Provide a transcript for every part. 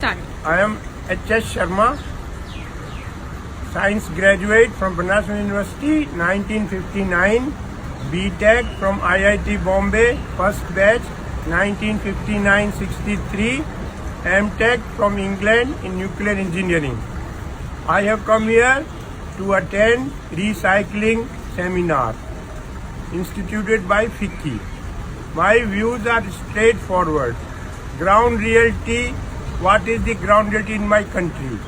start. I am H.S. Sharma, science graduate from Banaras University, 1959, B.Tech from IIT Bombay, first batch, 1959-63, M.Tech from England in nuclear engineering. I have come here to attend recycling seminar instituted by FICCI. My views are straightforward. Ground reality, what is the ground reality in my country?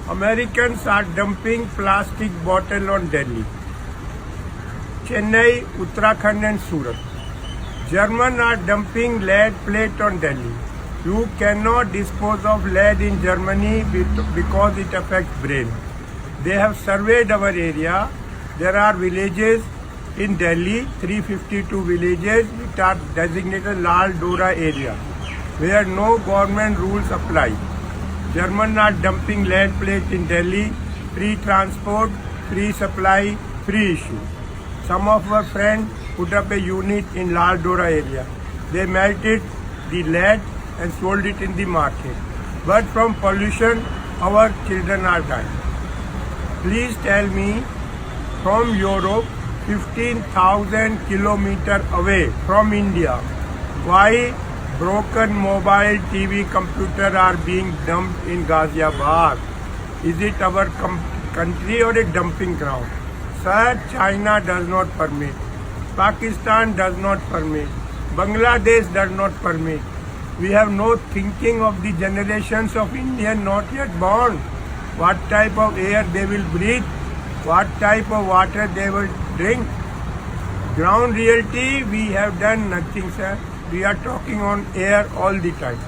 Americans are dumping plastic bottle on Delhi, Chennai, Uttarakhand and Surat. Germans are dumping lead plate on Delhi. You cannot dispose of lead in Germany because it affects brain. They have surveyed our area. There are villages in Delhi, 352 villages which are designated Lal Dora area, where no government rules apply. Germans are dumping lead plate in Delhi, free transport, free supply, free issue. Some of our friends put up a unit in Lal Dora area. They melted the lead and sold it in the market. But from pollution, our children are dying. Please tell me, from Europe, 15,000 kilometers away from India, why broken mobile TV computer are being dumped in Ghaziabad? Is it our country or a dumping ground? Sir, China does not permit. Pakistan does not permit. Bangladesh does not permit. We have no thinking of the generations of Indians not yet born. What type of air they will breathe, what type of water they will drink. Ground reality, we have done nothing, sir. We are talking on air all the time.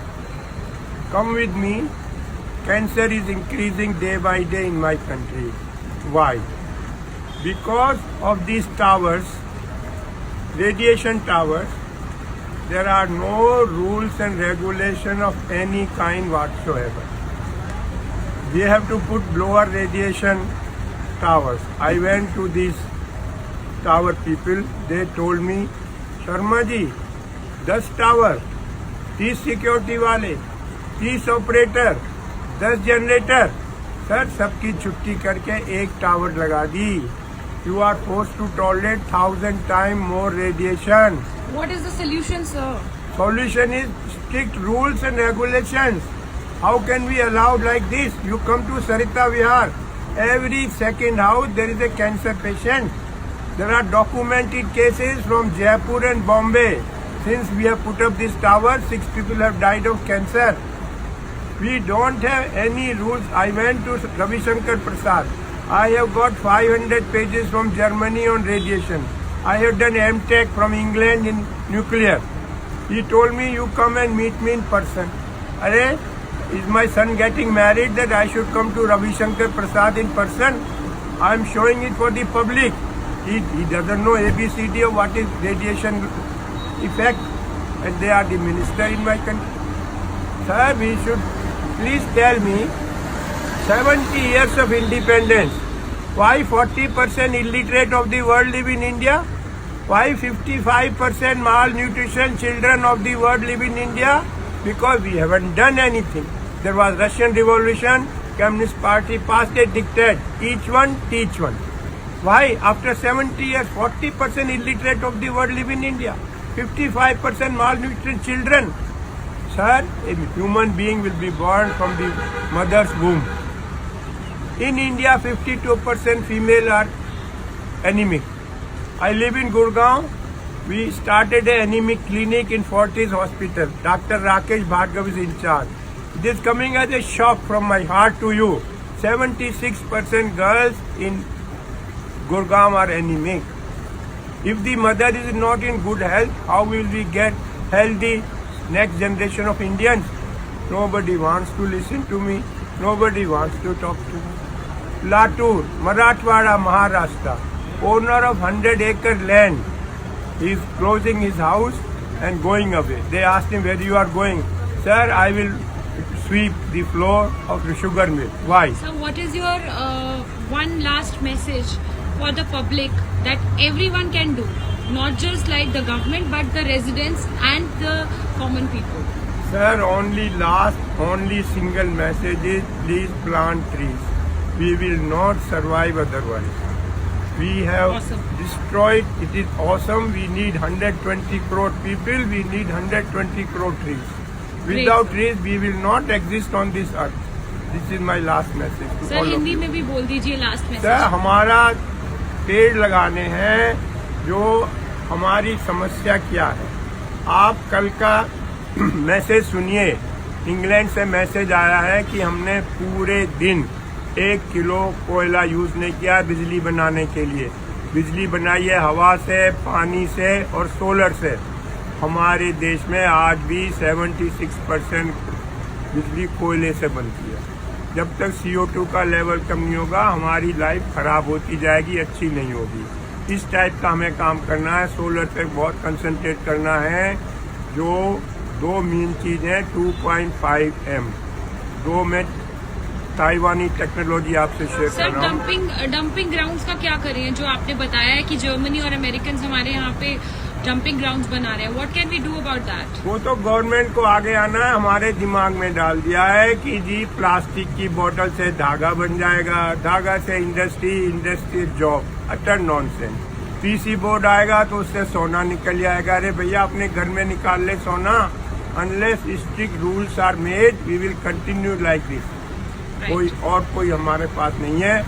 Come with me. Cancer is increasing day by day in my country. Why? Because of these towers, radiation towers, there are no rules and regulation of any kind whatsoever. We have to put lower radiation towers. I went to these tower people. They told me, Sharma ji, 10 tower, 30 security वाले, 30 operator, 10 generator. Sir सबकी छुट्टी करके एक tower लगा दी. You are forced to tolerate 1,000 times more radiation. What is the solution, sir? Solution is strict rules and regulations. How can we allow like this? You come to Sarita Vihar, every second house there is a cancer patient. There are documented cases from Jaipur and Bombay. Since we have put up this tower, 6 people have died of cancer. We don't have any rules. I went to Ravi Shankar Prasad. I have got 500 pages from Germany on radiation. I have done M.Tech from England in nuclear. He told me, you come and meet me in person. Are, is my son getting married that I should come to Ravi Shankar Prasad in person? I am showing it for the public. He doesn't know ABCD of what is radiation effect, and they are the minister in my country. Sir, we should please tell me, 70 years of independence, why 40% illiterate of the world live in India? Why 55% malnutrition children of the world live in India? Because we haven't done anything. There was Russian Revolution, Communist Party passed a diktat, each one teach one. Why? After 70 years, 40% illiterate of the world live in India. 55% malnutrition children. Sir, a human being will be born from the mother's womb. In India, 52% female are anemic. I live in Gurgaon. We started an anemic clinic in Fortis Hospital. Dr. Rakesh Bhargav is in charge. It is coming as a shock from my heart to you. 76% girls in Gurgaon are anemic. If the mother is not in good health, how will we get healthy next generation of Indians? Nobody wants to listen to me. Nobody wants to talk to me. Latur, Marathwada, Maharashtra, owner of 100-acre land, he is closing his house and going away. They asked him, where you are going? Sir, I will sweep the floor of the sugar mill. Why? So what is your one last message for the public that everyone can do, not just like the government but the residents and the common people? Sir, only single message is please plant trees. We will not survive otherwise. We have Awesome. destroyed, it is awesome. We need 120 crore people, we need 120 crore trees. Without trees, we will not exist on this earth. This is my last message to sir all of Hindi you. में भी बोल दीजिए last sir, message. हमारा पेड़ लगाने हैं, जो हमारी समस्या क्या है। आप कल का मैसेज सुनिए। इंग्लैंड से मैसेज आया है कि हमने पूरे दिन 1 किलो कोयला यूज नहीं किया बिजली बनाने के लिए। बिजली बनाई है हवा से, पानी से और सोलर से। हमारे देश में आज भी 76% बिजली कोयले से बनती है। जब तक CO2 का लेवल कम नहीं होगा, हमारी लाइफ खराब होती जाएगी, अच्छी नहीं होगी। इस टाइप का हमें काम करना है। सोलर पे बहुत कंसंट्रेट करना है। जो 2 मेन चीज है, 2.5 M, 2 में ताइवानी टेक्नोलॉजी आपसे शेयर कर सर रहा हूँ। डंपिंग ग्राउंड्स का क्या करें? जो आपने बताया है कि जर्मनी और अमेरिकन हमारे यहाँ पे डंपिंग ग्राउंड्स बना रहे हैं, what can we do about that? वो तो गवर्नमेंट को आगे आना है। हमारे दिमाग में डाल दिया है कि जी प्लास्टिक की बोतल से धागा बन जाएगा, धागा से industry job. Utter nonsense. PC board आएगा तो उससे सोना निकल जाएगा। अरे भैया, अपने घर में निकाल ले सोना। Unless strict rules are made, we will continue like this. कोई हमारे पास नहीं है।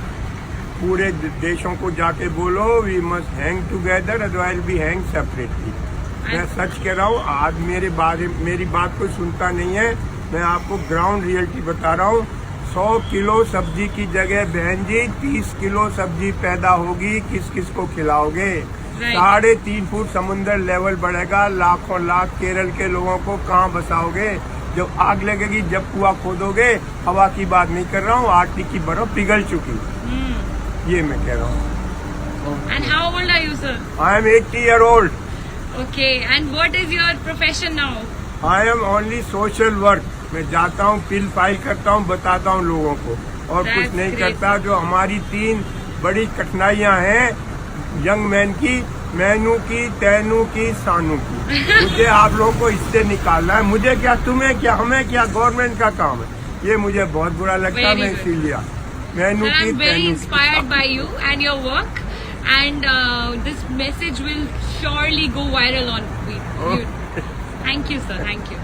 पूरे देशों को जाके बोलो we must hang together, otherwise we hang separately. मैं सच कह रहा हूँ। आज मेरी बात कोई सुनता नहीं है। मैं आपको ग्राउंड रियलिटी बता रहा हूँ। 100 किलो सब्जी की जगह बहन जी 30 किलो सब्जी पैदा होगी। किस किस को खिलाओगे? 3.5 फुट समुद्र लेवल बढ़ेगा। लाखों लाख केरल के लोगों को कहाँ बसाओगे? जब आग लगेगी, जब कुआं खोदोगे। हवा की बात नहीं कर रहा हूँ, आर्टिक की बर्फ पिघल चुकी। ये मैं कह रहा हूँ। And how old are you sir? I am 80 year old. Okay, and what is your profession now? I am only social work. मैं जाता हूँ, बिल फाइल करता हूँ, बताता हूँ लोगों को, और That's कुछ नहीं great. करता। जो हमारी 3 बड़ी कठिनाइयाँ हैं यंग मैन की, मैनू की, तैनू की, सानू की, मुझे आप लोगों को इससे निकालना है। मुझे क्या, तुम्हें क्या, हमें क्या, गवर्नमेंट का काम है। ये मुझे बहुत बुरा लगता है। मैं इसीलिए मैनू I की, am very तैनू inspired की। by you and your work, and this message will surely go viral on YouTube. Thank you, sir. Thank you.